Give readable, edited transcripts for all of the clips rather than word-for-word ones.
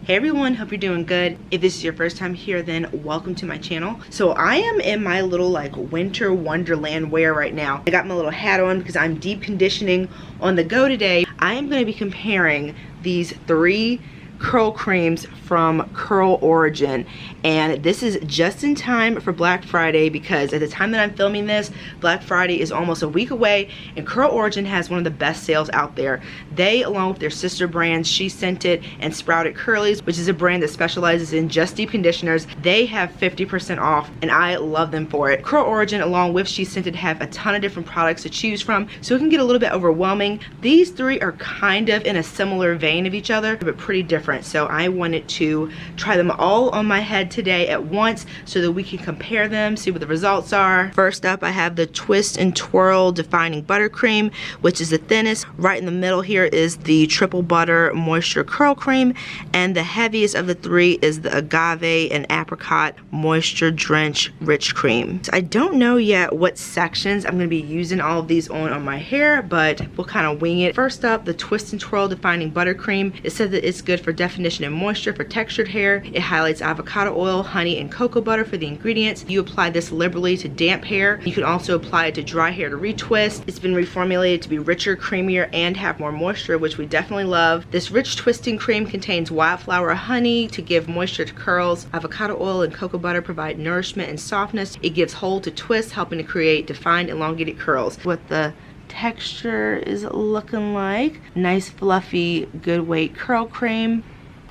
Hey everyone, hope you're doing good. If this is your first time here, then welcome to my channel. So I am in my little like winter wonderland wear right now. I got my little hat on because I'm deep conditioning on the go today. I am going to be comparing these 3 curl creams from Curl Origin, and this is just in time for Black Friday because at the time that I'm filming this, Black Friday is almost a week away, and Curl Origin has one of the best sales out there. They, along with their sister brands She Scented and Sprouted Curlies, which is a brand that specializes in just deep conditioners, they have 50% off, and I love them for it. Curl Origin, along with She Scented, have a ton of different products to choose from, so it can get a little bit overwhelming. These 3 are kind of in a similar vein of each other, but pretty different. So I wanted to try them all on my head today at once so that we can compare them, see what the results are. First up, I have the Twist and Twirl Defining Buttercream, which is the thinnest. Right in the middle here is the Triple Butter Moisture Curl Cream, and the heaviest of the 3 is the Agave and Apricot Moisture Drench Rich Cream. So I don't know yet what sections I'm going to be using all of these on my hair, but we'll kind of wing it. First up, the Twist and Twirl Defining Buttercream. It says that it's good for definition and moisture for textured hair. It highlights avocado oil, honey, and cocoa butter for the ingredients. You apply this liberally to damp hair. You can also apply it to dry hair to retwist. It's been reformulated to be richer, creamier, and have more moisture, which we definitely love. This rich twisting cream contains wildflower honey to give moisture to curls. Avocado oil and cocoa butter provide nourishment and softness. It gives hold to twists, helping to create defined, elongated curls. What the texture is looking like. Nice, fluffy, good weight curl cream.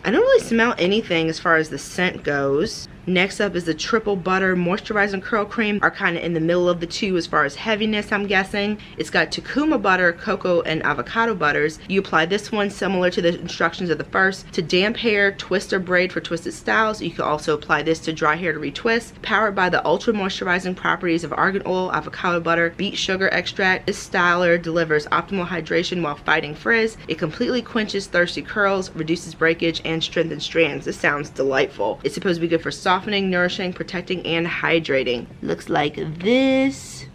I don't really smell anything as far as the scent goes. Next up is the Triple Butter Moisturizing Curl Cream, are kind of in the middle of the two as far as heaviness, I'm guessing. It's got Takuma butter, cocoa, and avocado butters. You apply this one similar to the instructions of the first to damp hair, twist or braid for twisted styles. You can also apply this to dry hair to retwist. Powered by the ultra moisturizing properties of argan oil, avocado butter, beet sugar extract, this styler delivers optimal hydration while fighting frizz. It completely quenches thirsty curls, reduces breakage, and strengthens strands. This sounds delightful. It's supposed to be good for softening, nourishing, protecting, and hydrating. Looks like this.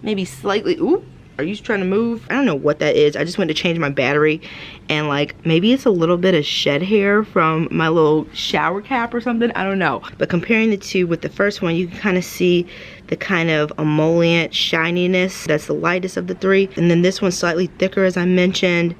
Maybe slightly, ooh, are you trying to move? I don't know what that is. I just went to change my battery, and like maybe it's a little bit of shed hair from my little shower cap or something. I don't know. But comparing the two with the first one, you can kind of see the kind of emollient shininess. That's the lightest of the 3. And then this one's slightly thicker, as I mentioned.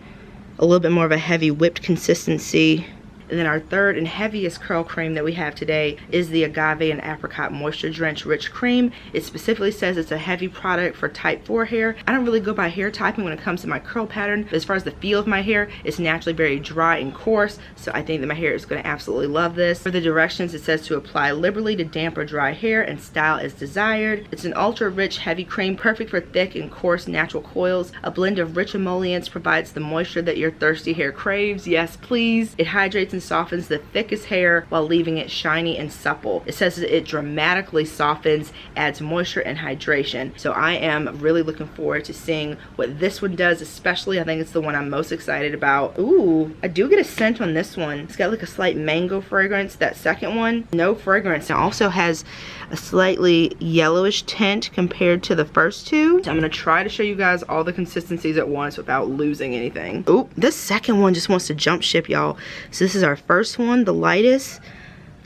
A little bit more of a heavy whipped consistency. And then our third and heaviest curl cream that we have today is the Agave and Apricot Moisture Drench Rich Cream. It specifically says it's a heavy product for type 4 hair. I don't really go by hair typing when it comes to my curl pattern, but as far as the feel of my hair, it's naturally very dry and coarse, so I think that my hair is going to absolutely love this. For the directions, it says to apply liberally to damp or dry hair and style as desired. It's an ultra rich heavy cream, perfect for thick and coarse natural coils. A blend of rich emollients provides the moisture that your thirsty hair craves. Yes, please. It hydrates and softens the thickest hair while leaving it shiny and supple. It says that it dramatically softens, adds moisture and hydration. So I am really looking forward to seeing what this one does, especially I think it's the one I'm most excited about. Ooh, I do get a scent on this one. It's got like a slight mango fragrance. That second one, no fragrance. It also has a slightly yellowish tint compared to the first 2. So I'm gonna try to show you guys all the consistencies at once without losing anything. Ooh, this second one just wants to jump ship, y'all. So this is our first one, the lightest,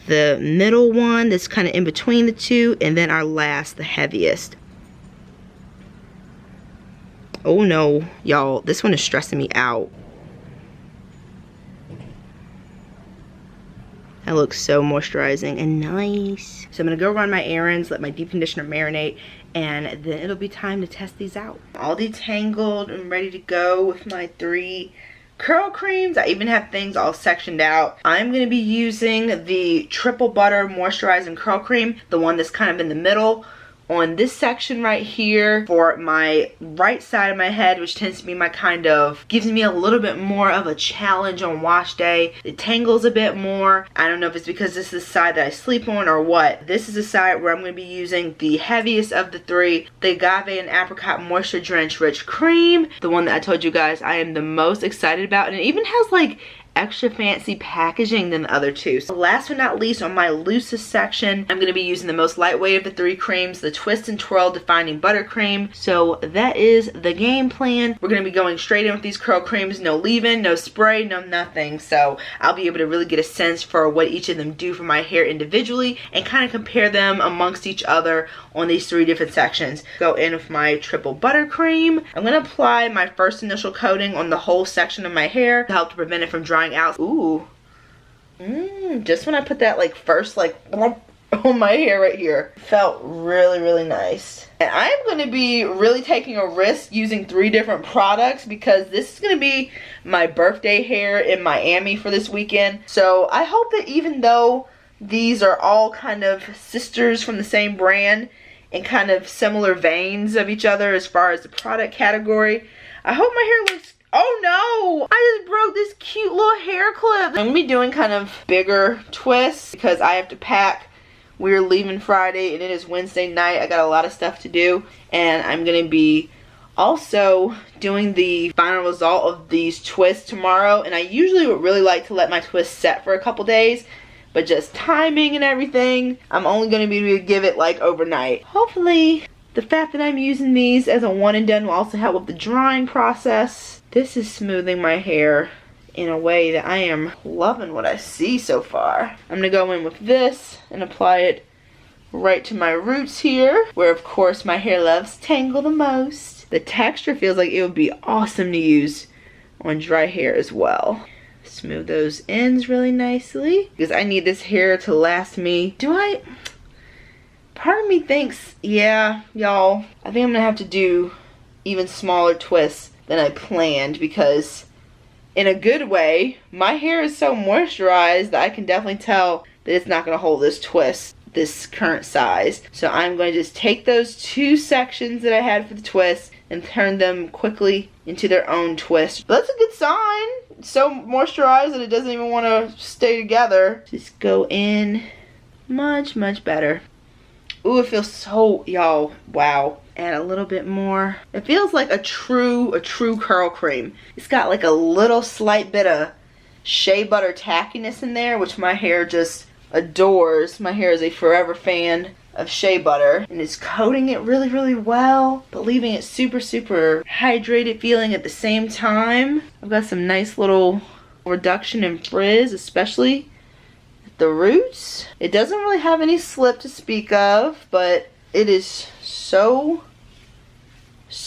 the middle one that's kind of in between the 2, and then our last, the heaviest. Oh no, y'all, this one is stressing me out. That looks so moisturizing and nice. So I'm gonna go run my errands, let my deep conditioner marinate, and then it'll be time to test these out. All detangled and ready to go with my 3 curl creams. I even have things all sectioned out. I'm going to be using the Triple Butter Moisturizing Curl Cream, the one that's kind of in the middle. On this section right here for my right side of my head, which tends to be my kind of, gives me a little bit more of a challenge on wash day. It tangles a bit more. I don't know if it's because this is the side that I sleep on or what. This is the side where I'm going to be using the heaviest of the 3, the Agave and Apricot Moisture Drench Rich Cream. The one that I told you guys I am the most excited about. And it even has like extra fancy packaging than the other two. So last but not least, on my loosest section, I'm going to be using the most lightweight of the 3 creams, the Twist and Twirl Defining Buttercream. So that is the game plan. We're going to be going straight in with these curl creams, no leave-in, no spray, no nothing. So I'll be able to really get a sense for what each of them do for my hair individually and kind of compare them amongst each other on these 3 different sections. Go in with my triple buttercream. I'm going to apply my first initial coating on the whole section of my hair to help to prevent it from drying out. Ooh. Just when I put that like first like on my hair right here, felt really, really nice. And I am going to be really taking a risk using 3 different products because this is going to be my birthday hair in Miami for this weekend. So I hope that even though these are all kind of sisters from the same brand and kind of similar veins of each other as far as the product category, I hope my hair looks... Oh no! I just broke this cute little hair clip. I'm going to be doing kind of bigger twists because I have to pack. We're leaving Friday and it is Wednesday night. I got a lot of stuff to do. And I'm going to be also doing the final result of these twists tomorrow. And I usually would really like to let my twists set for a couple days. But just timing and everything, I'm only going to be able to give it like overnight. Hopefully, the fact that I'm using these as a one and done will also help with the drying process. This is smoothing my hair in a way that I am loving what I see so far. I'm going to go in with this and apply it right to my roots here, where of course my hair loves tangle the most. The texture feels like it would be awesome to use on dry hair as well. Smooth those ends really nicely because I need this hair to last me. Part of me thinks, yeah, y'all, I think I'm gonna have to do even smaller twists than I planned because in a good way, my hair is so moisturized that I can definitely tell that it's not gonna hold this twist, this current size. So I'm going to just take those 2 sections that I had for the twist and turn them quickly into their own twist. But that's a good sign. It's so moisturized that it doesn't even want to stay together. Just go in much, much better. Ooh, it feels so, y'all, wow. Add a little bit more. It feels like a true curl cream. It's got like a little slight bit of shea butter tackiness in there, which my hair just adores. My hair is a forever fan of shea butter, and it's coating it really, really well, but leaving it super, super hydrated feeling at the same time. I've got some nice little reduction in frizz, especially at the roots. It doesn't really have any slip to speak of, but it is so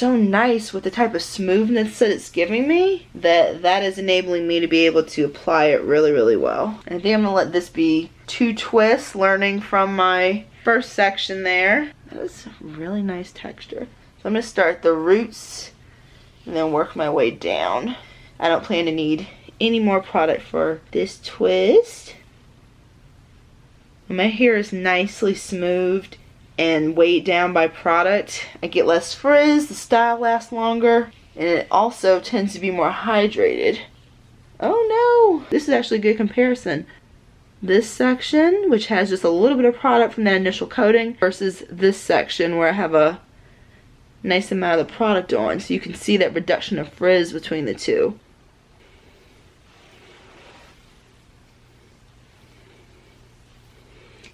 nice with the type of smoothness that it's giving me that is enabling me to be able to apply it really, really well. And I think I'm gonna let this be 2 twists, learning from my first section there. That was a really nice texture. So I'm gonna start the roots and then work my way down. I don't plan to need any more product for this twist. When my hair is nicely smoothed and weighed down by product, I get less frizz, the style lasts longer, and it also tends to be more hydrated. Oh no, this is actually a good comparison. This section, which has just a little bit of product from that initial coating, versus this section where I have a nice amount of the product on, so you can see that reduction of frizz between the 2.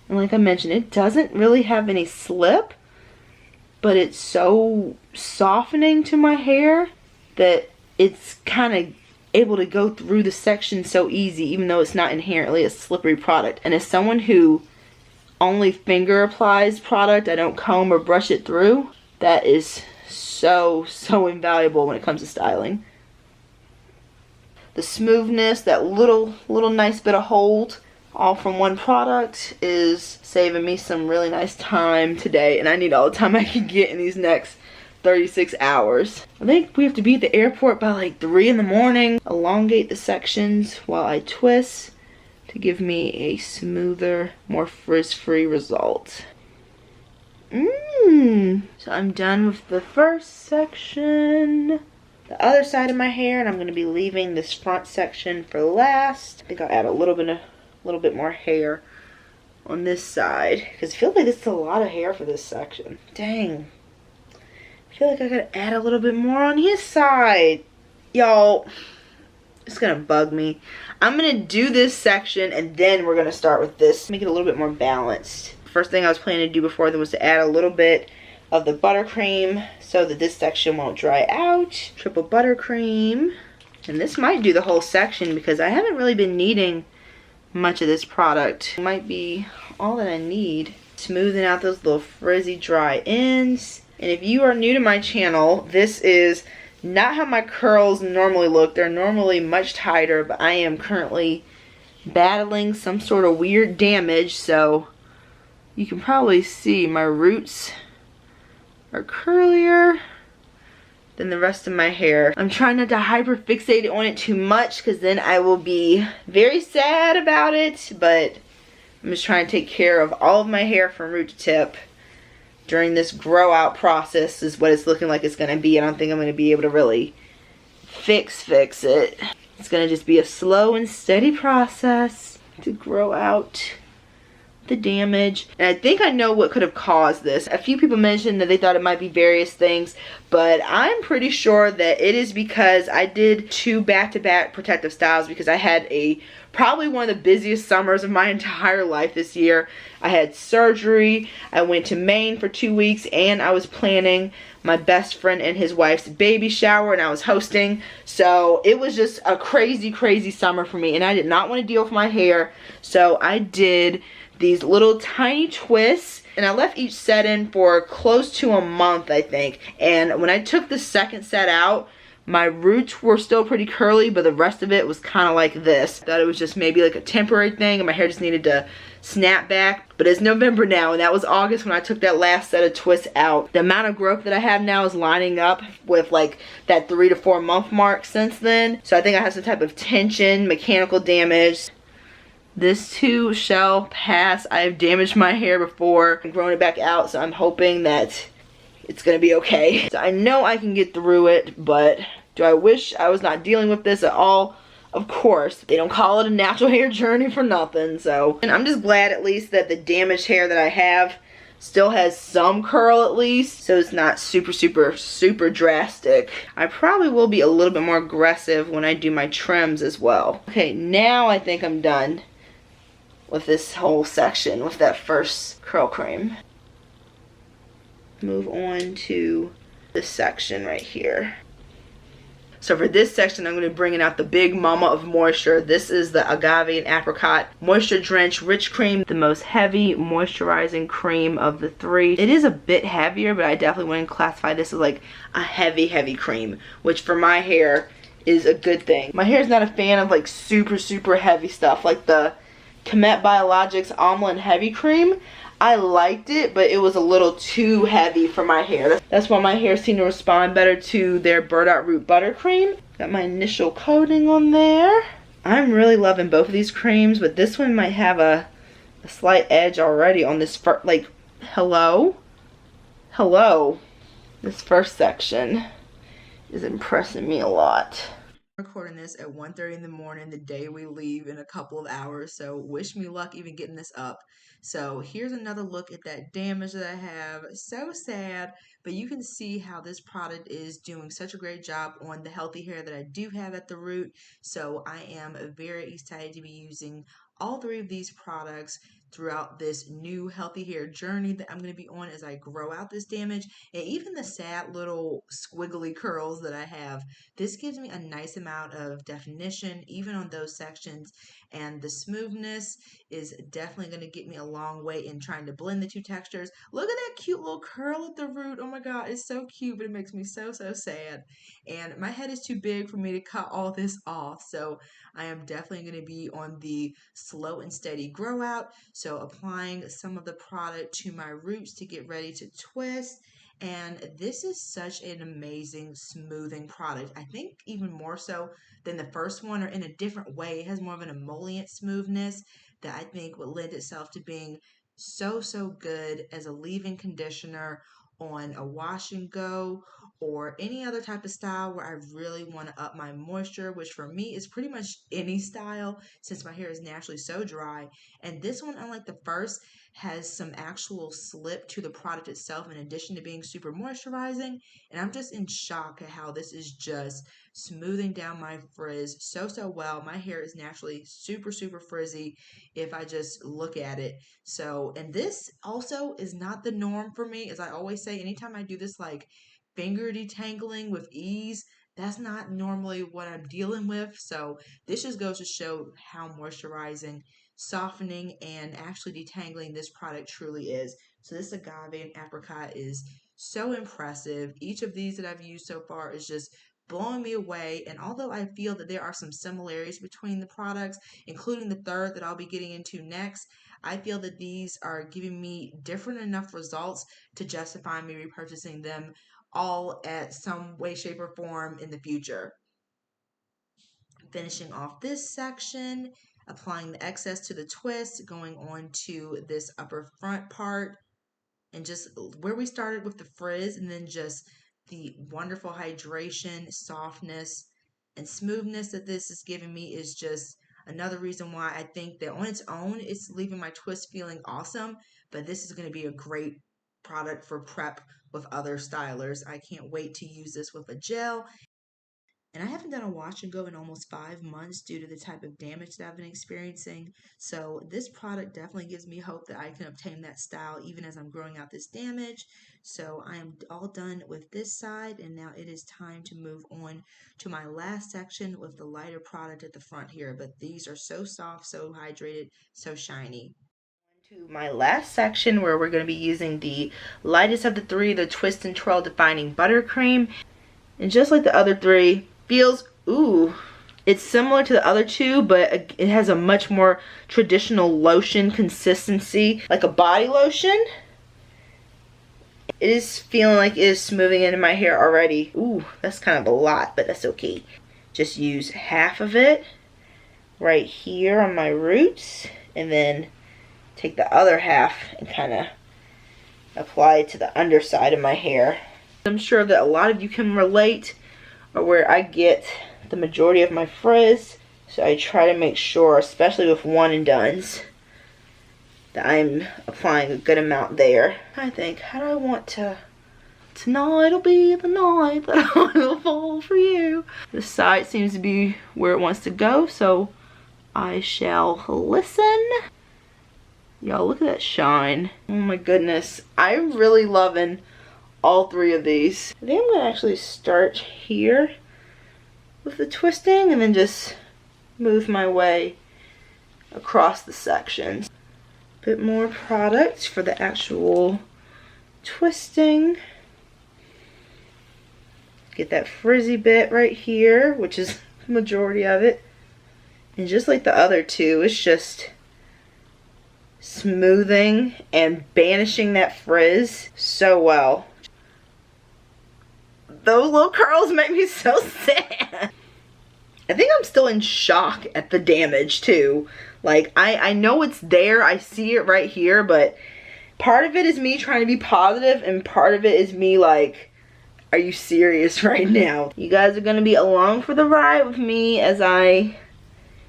And like I mentioned, it doesn't really have any slip, but it's so softening to my hair that it's kind of able to go through the section so easy, even though it's not inherently a slippery product. And as someone who only finger applies product, I don't comb or brush it through, that is so invaluable when it comes to styling. The smoothness, that little nice bit of hold, all from one product, is saving me some really nice time today, and I need all the time I can get in these next 36 hours. I think we have to be at the airport by like 3 in the morning. Elongate the sections while I twist to give me a smoother, more frizz-free result. So I'm done with the first section, the other side of my hair, and I'm going to be leaving this front section for last. I think I'll add a little bit more hair on this side because I feel like this is a lot of hair for this section. Dang. I feel like I gotta add a little bit more on his side. Y'all, It's gonna bug me. I'm gonna do this section and then we're gonna start with this. Make it a little bit more balanced. First thing I was planning to do before that was to add a little bit of the buttercream so that this section won't dry out. Triple buttercream. And this might do the whole section because I haven't really been needing much of this product. It might be all that I need. Smoothing out those little frizzy dry ends. And if you are new to my channel, this is not how my curls normally look. They're normally much tighter, but I am currently battling some sort of weird damage, so you can probably see my roots are curlier than the rest of my hair. I'm trying not to hyperfixate on it too much because then I will be very sad about it, but I'm just trying to take care of all of my hair from root to tip during this grow out process is what it's looking like it's going to be. I don't think I'm going to be able to really fix it. It's going to just be a slow and steady process to grow out the damage. And I think I know what could have caused this. A few people mentioned that they thought it might be various things, but I'm pretty sure that it is because I did 2 back-to-back protective styles because I had probably one of the busiest summers of my entire life this year. I had surgery, I went to Maine for 2 weeks, and I was planning my best friend and his wife's baby shower, and I was hosting. So it was just a crazy summer for me, and I did not want to deal with my hair. So I did these little tiny twists, and I left each set in for close to a month, I think. And when I took the second set out, my roots were still pretty curly, but the rest of it was kind of like this. I thought it was just maybe like a temporary thing and my hair just needed to snap back. But it's November now, and that was August when I took that last set of twists out. The amount of growth that I have now is lining up with like that 3 to 4 month mark since then. So I think I have some type of tension, mechanical damage. This too shall pass. I've damaged my hair before and grown it back out, so I'm hoping that it's gonna be okay. So I know I can get through it, but do I wish I was not dealing with this at all? Of course. They don't call it a natural hair journey for nothing, so. And I'm just glad at least that the damaged hair that I have still has some curl at least, so it's not super drastic. I probably will be a little bit more aggressive when I do my trims as well. Okay, now I think I'm done with this whole section with that first curl cream. Move on to this section right here. So for this section, I'm going to be bringing out the big mama of moisture. This is the Agave and Apricot Moisture Drench Rich Cream, the most heavy moisturizing cream of the 3. It is a bit heavier, but I definitely wouldn't classify this as like a heavy cream, which for my hair is a good thing. My hair is not a fan of like super heavy stuff like the Comet Biologics Almond Heavy Cream. I liked it, but it was a little too heavy for my hair. That's why my hair seemed to respond better to their Burdock Root Buttercream. Got my initial coating on there. I'm really loving both of these creams, but this one might have a slight edge already on this first, like, hello? This first section is impressing me a lot. Recording this at 1:30 in the morning, the day we leave in a couple of hours, so wish me luck even getting this up. So here's another look at that damage that I have. So sad, but you can see how this product is doing such a great job on the healthy hair that I do have at the root. So I am very excited to be using all 3 of these products throughout this new healthy hair journey that I'm going to be on as I grow out this damage, and even the sad little squiggly curls that I have. This gives me a nice amount of definition even on those sections, and the smoothness is definitely going to get me a long way in trying to blend the 2 textures. Look at that cute little curl at the root. Oh my god, it's so cute, but it makes me so sad. And my head is too big for me to cut all this off, so I am definitely going to be on the slow and steady grow out. So applying some of the product to my roots to get ready to twist. And this is such an amazing smoothing product. I think even more so than the first one, or in a different way. It has more of an emollient smoothness that I think would lend itself to being so good as a leave-in conditioner on a wash and go or any other type of style where I really want to up my moisture, which for me is pretty much any style since my hair is naturally so dry. And this one, unlike the first, has some actual slip to the product itself in addition to being super moisturizing. And I'm just in shock at how this is just smoothing down my frizz so well. My hair is naturally super frizzy if I just look at it. So, and this also is not the norm for me. As I always say, anytime I do this like finger detangling with ease, that's not normally what I'm dealing with. So this just goes to show how moisturizing, softening, and actually detangling this product truly is. So this agave and apricot is so impressive. Each of these that I've used so far is just blowing me away. And although I feel that there are some similarities between the products, including the third that I'll be getting into next, I feel that these are giving me different enough results to justify me repurchasing them all at some way, shape, or form in the future. Finishing off this section, applying the excess to the twist, going on to this upper front part, and just where we started with the frizz, and then just the wonderful hydration, softness, and smoothness that this is giving me is just another reason why I think that on its own, it's leaving my twist feeling awesome, but this is going to be a great product for prep with other stylers. I can't wait to use this with a gel. And I haven't done a wash and go in almost 5 months due to the type of damage that I've been experiencing. So this product definitely gives me hope that I can obtain that style even as I'm growing out this damage. So I am all done with this side, and now it is time to move on to my last section with the lighter product at the front here. But these are so soft, so hydrated, so shiny. To my last section where we're going to be using the lightest of the three, the Twist and Twirl Defining Buttercream. And just like the other three, feels, ooh, it's similar to the other two, but it has a much more traditional lotion consistency, like a body lotion. It is feeling like it is smoothing into my hair already. Ooh, that's kind of a lot, but that's okay. Just use half of it right here on my roots, and then take the other half and kind of apply it to the underside of my hair. I'm sure that a lot of you can relate, or where I get the majority of my frizz, so I try to make sure, especially with one and dones, that I'm applying a good amount there. I think, how do I want to, tonight will be the night that I will fall for you. The side seems to be where it wants to go, so I shall listen. Y'all, look at that shine. Oh my goodness, I'm really loving all three of these. I think I'm going to actually start here with the twisting and then just move my way across the sections. A bit more product for the actual twisting. Get that frizzy bit right here, which is the majority of it. And just like the other two, it's just smoothing and banishing that frizz so well. Those little curls make me so sad. I think I'm still in shock at the damage too. Like, I know it's there, I see it right here, but part of it is me trying to be positive, and part of it is me like, are you serious right now? You guys are gonna be along for the ride with me as I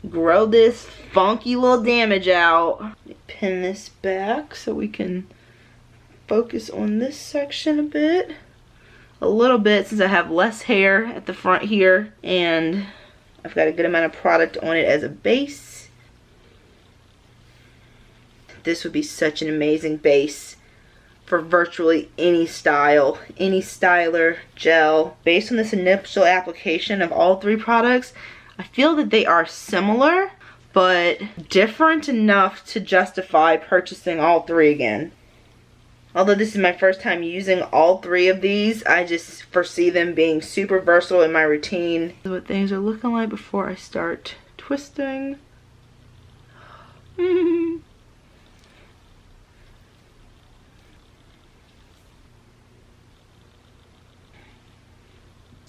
grow this funky little damage out. Pin this back so we can focus on this section a bit. A little bit, since I have less hair at the front here, and I've got a good amount of product on it as a base. This would be such an amazing base for virtually any style, any styler, gel. Based on this initial application of all three products, I feel that they are similar, but different enough to justify purchasing all three again. Although this is my first time using all three of these, I just foresee them being super versatile in my routine. This is what things are looking like before I start twisting.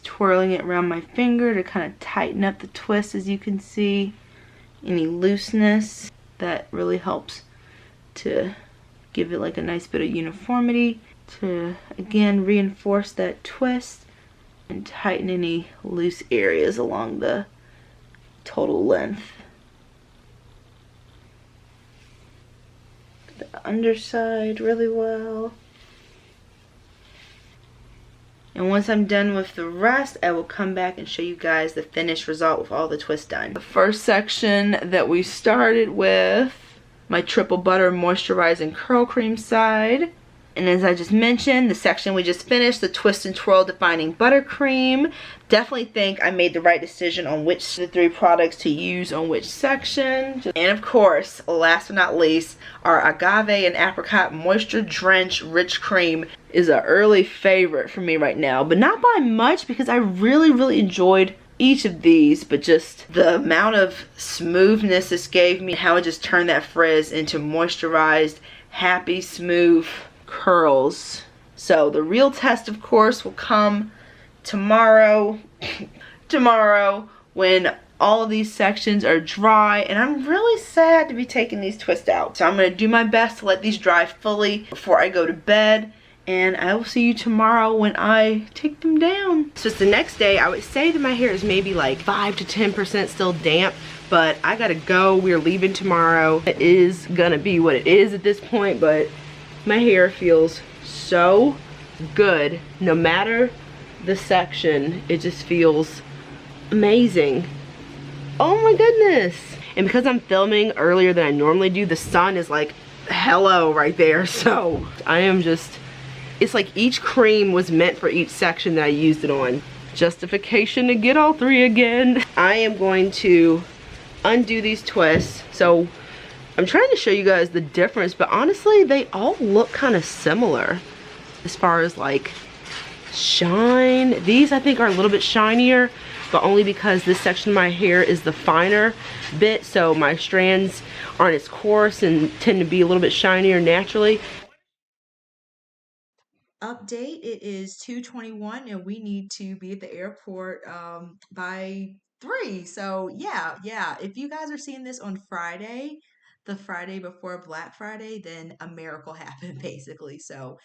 Twirling it around my finger to kind of tighten up the twist, as you can see. Any looseness, that really helps to give it like a nice bit of uniformity, to again reinforce that twist and tighten any loose areas along the total length. The underside really well. And once I'm done with the rest, I will come back and show you guys the finished result with all the twists done. The first section that we started with, my triple butter moisturizing curl cream side. And as I just mentioned, the section we just finished, the twist and twirl defining buttercream. Definitely think I made the right decision on which of the 3 products to use on which section. And of course, last but not least, our Agave and Apricot Moisture Drench Rich Cream is an early favorite for me right now. But not by much, because I really enjoyed each of these, but just the amount of smoothness this gave me, how it just turned that frizz into moisturized, happy, smooth curls. So the real test, of course, will come tomorrow when all of these sections are dry, and I'm really sad to be taking these twists out. So I'm going to do my best to let these dry fully before I go to bed, and I will see you tomorrow when I take them down. So it's the next day. I would say that my hair is maybe like 5 to 10% still damp, but I gotta go. We're leaving tomorrow. It is gonna be what it is at this point, but my hair feels so good. No matter the section, it just feels amazing. Oh my goodness. And because I'm filming earlier than I normally do, the sun is like hello right there. So I am just, it's like each cream was meant for each section that I used it on. Justification to get all 3 again. I am going to undo these twists. So I'm trying to show you guys the difference, but honestly, they all look kind of similar as far as like shine. These I think are a little bit shinier, but only because this section of my hair is the finer bit, so my strands aren't as coarse and tend to be a little bit shinier naturally. Update, it is 2:21 and we need to be at the airport by 3. So yeah, if you guys are seeing this on Friday, the Friday before Black Friday, then a miracle happened basically. So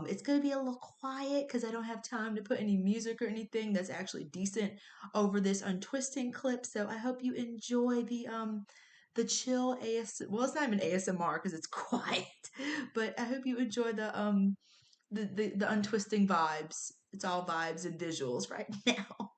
it's gonna be a little quiet because I don't have time to put any music or anything that's actually decent over this untwisting clip. So I hope you enjoy the chill well, it's not even ASMR because it's quiet, but I hope you enjoy the untwisting vibes. It's all vibes and visuals right now.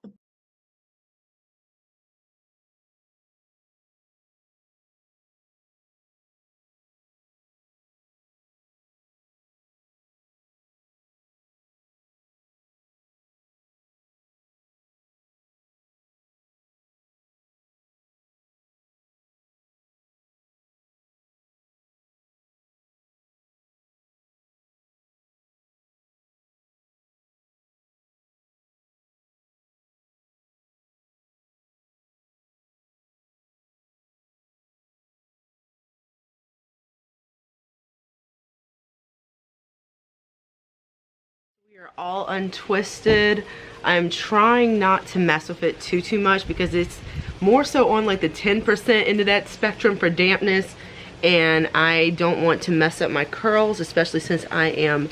We are all untwisted. I'm trying not to mess with it too much because it's more so on like the 10% into that spectrum for dampness, and I don't want to mess up my curls, especially since I am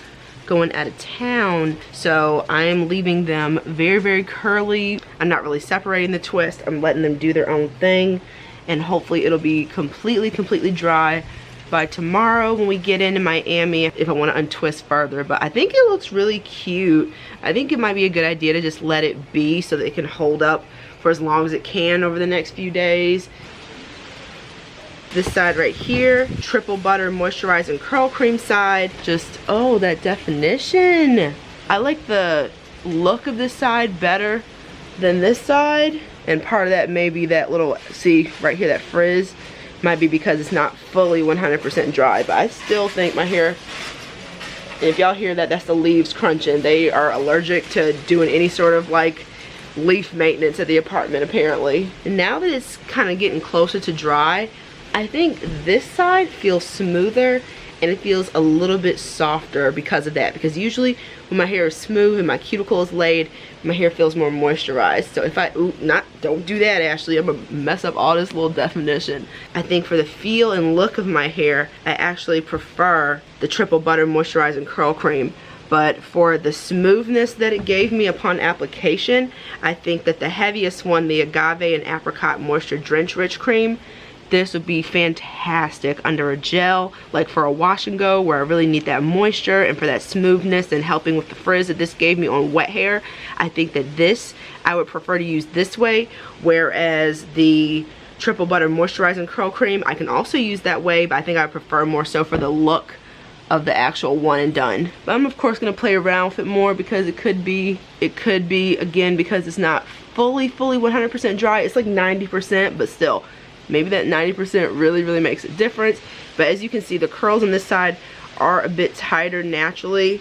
going out of town. So I am leaving them very curly. I'm not really separating the twist. I'm letting them do their own thing, and hopefully it'll be completely dry by tomorrow when we get into Miami if I want to untwist further. But I think it looks really cute. I think it might be a good idea to just let it be so that it can hold up for as long as it can over the next few days. This side right here, triple butter moisturizing curl cream side. Just, oh, that definition. I like the look of this side better than this side, and part of that may be that little, see right here, that frizz might be because it's not fully 100% dry, but I still think my hair, and if y'all hear that, that's the leaves crunching. They are allergic to doing any sort of like leaf maintenance at the apartment apparently. And now that it's kind of getting closer to dry, I think this side feels smoother and it feels a little bit softer because of that, because usually when my hair is smooth and my cuticle is laid, my hair feels more moisturized. So if I, don't do that, Ashley, I'm gonna mess up all this little definition. I think for the feel and look of my hair, I actually prefer the triple butter moisturizing curl cream. But for the smoothness that it gave me upon application, I think that the heaviest one, the Agave and Apricot Moisture Drench Rich Cream, this would be fantastic under a gel, like for a wash and go where I really need that moisture and for that smoothness and helping with the frizz that this gave me on wet hair. I think that this, I would prefer to use this way, whereas the Triple Butter Moisturizing Curl Cream, I can also use that way, but I think I prefer more so for the look of the actual one and done. But I'm of course going to play around with it more because it could be, again, because it's not fully 100% dry. It's like 90%, but still, maybe that 90% really makes a difference. But as you can see, the curls on this side are a bit tighter naturally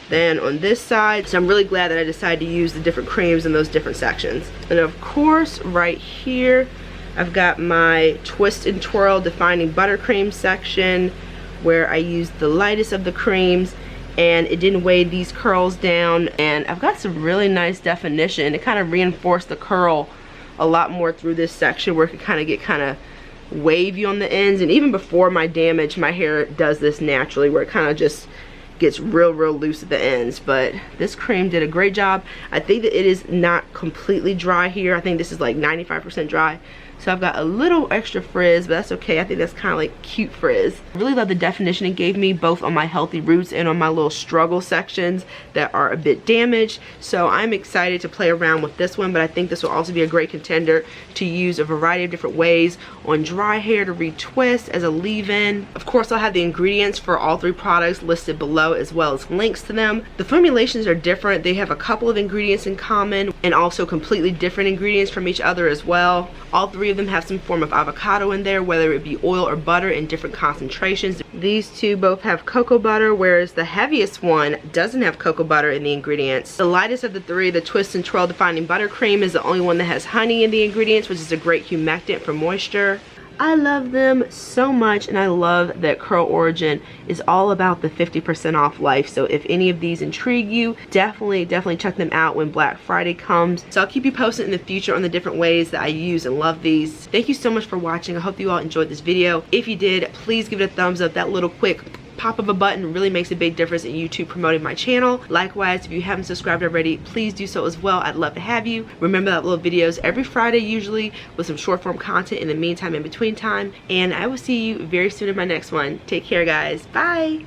than on this side. So I'm really glad that I decided to use the different creams in those different sections. And of course, right here, I've got my Twist and Twirl Defining Buttercream section where I used the lightest of the creams and it didn't weigh these curls down. And I've got some really nice definition. It kind of reinforced the curl a lot more through this section where it could kind of get kind of wavy on the ends. And even before my damage, my hair does this naturally where it kind of just gets real loose at the ends. But this cream did a great job. I think that it is not completely dry here. I think this is like 95% dry. So I've got a little extra frizz, but that's okay. I think that's kind of like cute frizz. I really love the definition it gave me both on my healthy roots and on my little struggle sections that are a bit damaged. So I'm excited to play around with this one, but I think this will also be a great contender to use a variety of different ways on dry hair to retwist as a leave-in. Of course, I'll have the ingredients for all three products listed below as well as links to them. The formulations are different. They have a couple of ingredients in common and also completely different ingredients from each other as well. All three of them have some form of avocado in there, whether it be oil or butter in different concentrations. These two both have cocoa butter, whereas the heaviest one doesn't have cocoa butter in the ingredients. The lightest of the three, the Twist and Twirl Defining Buttercream, is the only one that has honey in the ingredients, which is a great humectant for moisture. I love them so much, and I love that Curl Origin is all about the 50% off life. So if any of these intrigue you, definitely check them out when Black Friday comes. So I'll keep you posted in the future on the different ways that I use and love these. Thank you so much for watching. I hope you all enjoyed this video. If you did, please give it a thumbs up. That little quick pop of a button really makes a big difference in YouTube promoting my channel. Likewise, if you haven't subscribed already, please do so as well. I'd love to have you. Remember that little videos every Friday usually with some short form content in the meantime, in between time. And I will see you very soon in my next one. Take care, guys. Bye.